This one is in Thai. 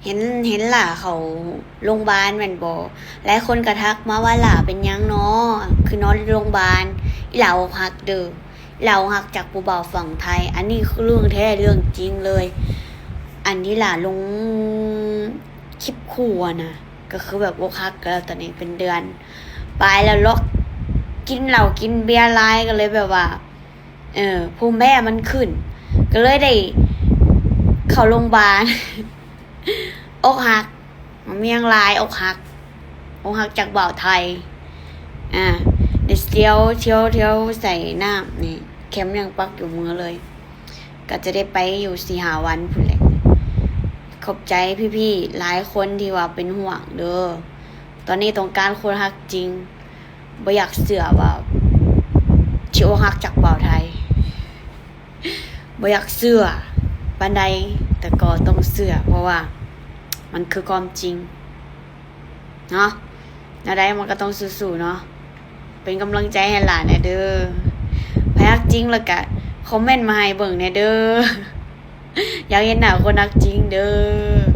เห็นเห็นหล่าเขาโรงพยาบาลแม่นบ่หลายคนก็ทักมาว่าหล่าเป็นหยังเนาะคือนอนโรงพยาบาลอีหล่าอกหักเด้ออีหล่าอกหักจากผู้บ่าวฝั่งไทย อันนี้คือเรื่องแท้เรื่องจริงเลย อันที่หล่าลงคลิปคู่อะนะก็คือแบบอกหักกันแล้วตอนนี้เป็นเดือนปลายแล้วล็อกกินเหล้ากินเบียร์หลายก็เลยแบบว่าภูมิแพ้มันขึ้น ก็เลยได้เข้าโรงพยาบาล อกหักมันมีอย่างหลายอกหักจากบ่าวไทยเดี๋ยวเที่ยวใส่น้ำนี่เข็มยังปักอยู่มือเลย ก็จะได้ไปอยู่4-5 วันพุ่นแหละขอบใจพี่ๆหลายคนที่ว่าเป็นห่วงเด้อตอนนี้ต้องการคนฮักจริงบ่อยากเสือว่าชิอกหักจากบ่าวไทยบ่อยากเสือปานใดแต่ก็ต้องเสือเพราะว่ามันคือความจริงเนาะอะไรมันก็ต้องสู้ๆเนาะเป็นกำลังใจให้หลานเด้อพยักจริงแล้วก็คอมเมนต์มาให้เบิ่งเด้ออยากเห็นหน้าคนรักจริงเด้อ